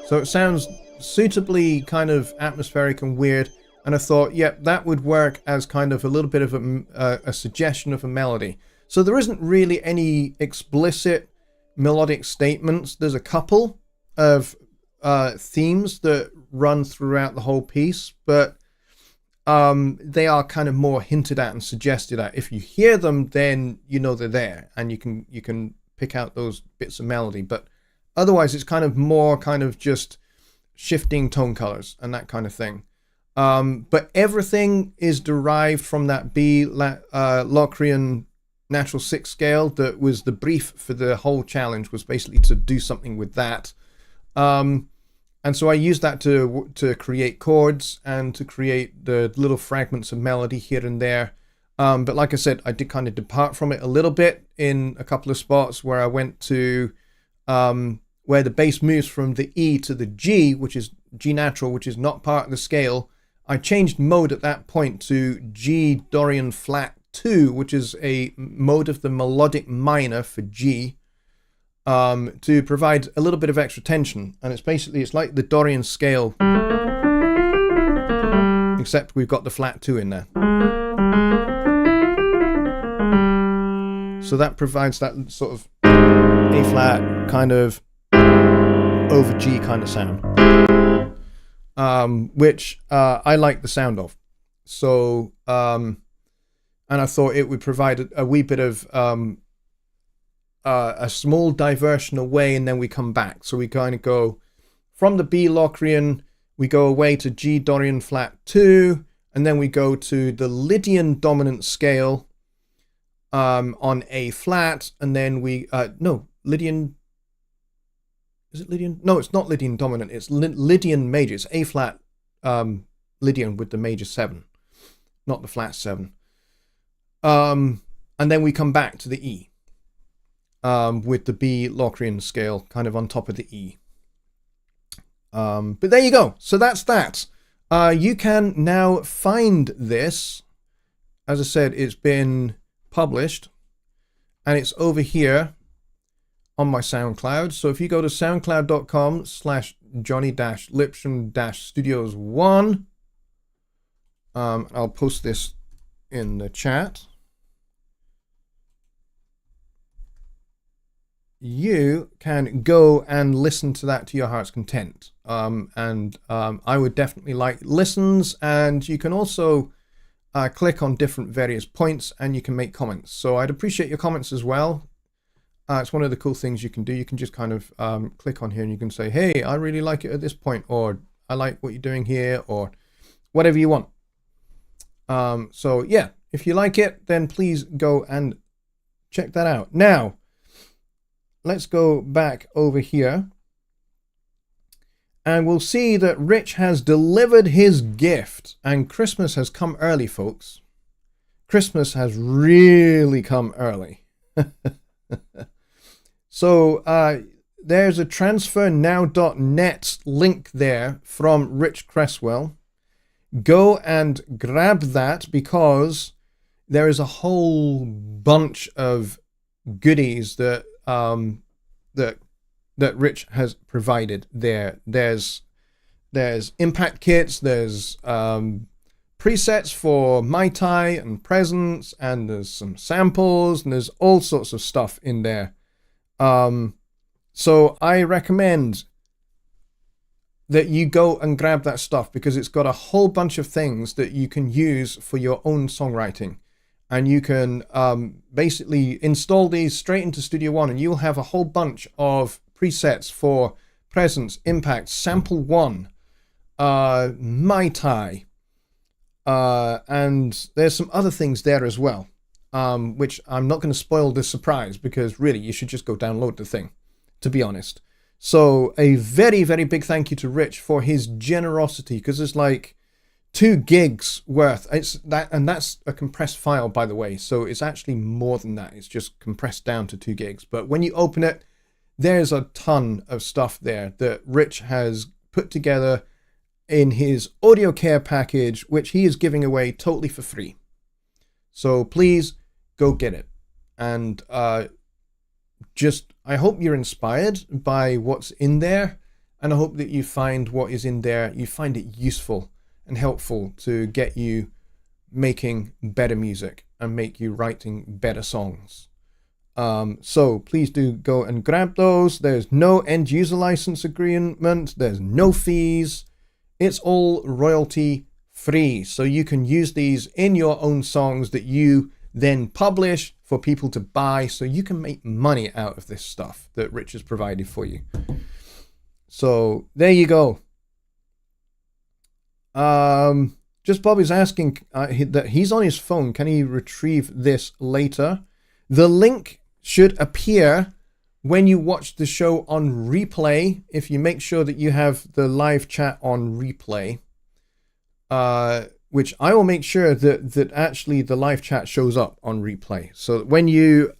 so it sounds suitably kind of atmospheric and weird, and I thought, yep, that would work as kind of a little bit of a suggestion of a melody. So there isn't really any explicit melodic statements. There's a couple of themes that run throughout the whole piece, but they are kind of more hinted at and suggested at. If you hear them, then you know they're there, and you can pick out those bits of melody. But otherwise, it's kind of more kind of just shifting tone colors and that kind of thing. But everything is derived from that B Locrian natural 6 scale that was the brief for the whole challenge, was basically to do something with that. And so I used that to create chords and to create the little fragments of melody here and there. But like I said, I did kind of depart from it a little bit in a couple of spots where I went to where the bass moves from the E to the G, which is G natural, which is not part of the scale. I changed mode at that point to G Dorian flat 2, which is a mode of the melodic minor for G, to provide a little bit of extra tension. And it's like the Dorian scale, except we've got the flat 2 in there. So that provides that sort of A flat kind of over G kind of sound, which I like the sound of. So and I thought it would provide a wee bit of a small diversion away, and then we come back. So we kind of go from the B Locrian, we go away to G Dorian flat 2, and then we go to the Lydian dominant scale on A flat, and then we no, Lydian, is it Lydian? No, it's not Lydian dominant, it's Lydian major. It's A flat Lydian with the major 7, not the flat 7. And then we come back to the E with the B Locrian scale kind of on top of the E. But there you go. So that's that. You can now find this. As I said, it's been published and it's over here on my SoundCloud. So if you go to soundcloud.com/Jonny-Lipsham-Studios1, I'll post this in the chat. You can go and listen to that to your heart's content. I would definitely like listens, and you can also click on different various points and you can make comments. So I'd appreciate your comments as well. It's one of the cool things you can do. You can just kind of click on here and you can say, hey, I really like it at this point, or I like what you're doing here, or whatever you want. So yeah, if you like it, then please go and check that out. Now, let's go back over here and we'll see that Rich has delivered his gift, and Christmas has come early, folks. Christmas has really come early. So there's a transfernow.net link there from Rich Cresswell. Go and grab that, because there is a whole bunch of goodies that that Rich has provided there. There's impact kits, there's presets for Mai Tai and presents, and there's some samples, and there's all sorts of stuff in there. So I recommend that you go and grab that stuff, because it's got a whole bunch of things that you can use for your own songwriting. And you can basically install these straight into Studio One, and you'll have a whole bunch of presets for presence, impact, sample one, Mai Tai, and there's some other things there as well, which I'm not going to spoil the surprise, because really you should just go download the thing, to be honest. So a very, very big thank you to Rich for his generosity, because there's like 2 gigs worth. It's that, and that's a compressed file, by the way, so it's actually more than that. It's just compressed down to 2 gigs, but when you open it, there's a ton of stuff there that Rich has put together in his audio care package, which he is giving away totally for free. So please go get it. And I hope you're inspired by what's in there, and I hope that you find what is in there, you find it useful and helpful to get you making better music and make you writing better songs. So please do go and grab those. There's no end user license agreement. There's no fees. It's all royalty free. So you can use these in your own songs that you then publish for people to buy. So you can make money out of this stuff that Rich has provided for you. So there you go. Just Bob is asking that he's on his phone. Can he retrieve this later? The link should appear when you watch the show on replay, if you make sure that you have the live chat on replay, which I will make sure that actually the live chat shows up on replay. So when you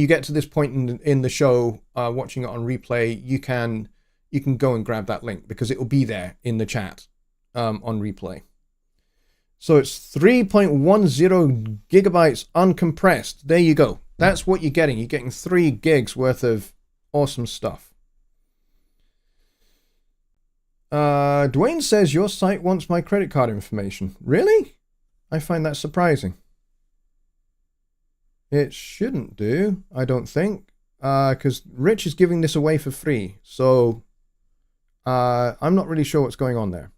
get to this point in the show, watching it on replay, you can go and grab that link, because it will be there in the chat on replay. So it's 3.10 gigabytes uncompressed. There you go. That's what you're getting. You're getting 3 gigs worth of awesome stuff. Dwayne says your site wants my credit card information. Really? I find that surprising. It shouldn't do, I don't think, because Rich is giving this away for free. So I'm not really sure what's going on there.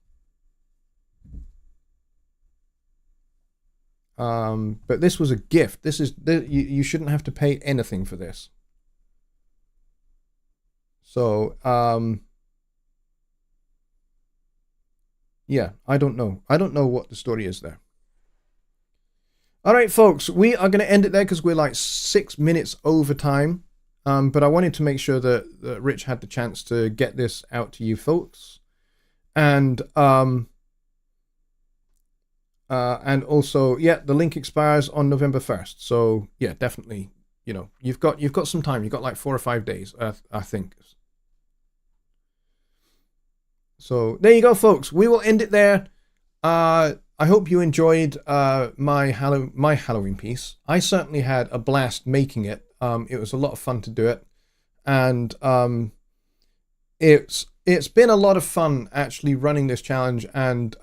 But this was a gift. You shouldn't have to pay anything for this. So yeah, I don't know what the story is there. All right, folks, we are going to end it there because we're like 6 minutes over time. But I wanted to make sure that Rich had the chance to get this out to you folks. And also, yeah, the link expires on November 1st. So yeah, definitely, you've got some time. You've got like 4 or 5 days, I think. So there you go, folks. We will end it there. I hope you enjoyed my Halloween piece. I certainly had a blast making it. It was a lot of fun to do it, and it's been a lot of fun actually running this challenge, and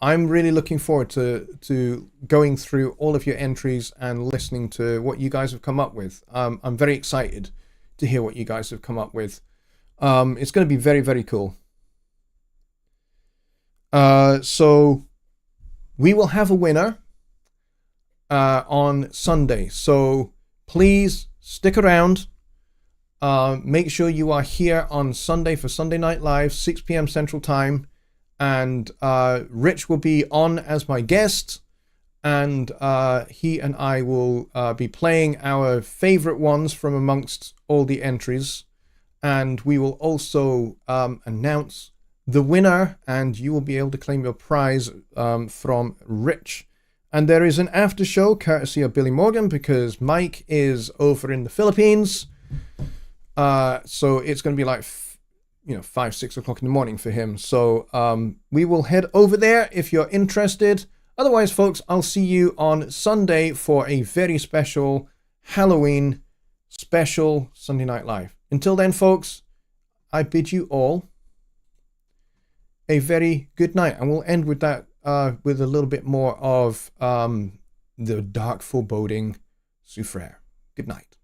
I'm really looking forward to going through all of your entries and listening to what you guys have come up with. I'm very excited to hear what you guys have come up with. It's going to be very, very cool. So we will have a winner on Sunday. So please stick around. Make sure you are here on Sunday for Sunday Night Live, 6 p.m. Central Time. And Rich will be on as my guest. And he and I will be playing our favorite ones from amongst all the entries. And we will also announce the winner, and you will be able to claim your prize from Rich. And there is an after show courtesy of Billy Morgan, because Mike is over in the Philippines. So it's going to be like 5, 6 o'clock in the morning for him. So we will head over there if you're interested. Otherwise, folks, I'll see you on Sunday for a very special Halloween special Sunday Night Live. Until then, folks, I bid you all a very good night. And we'll end with that, with a little bit more of the dark foreboding Souffrere. Good night.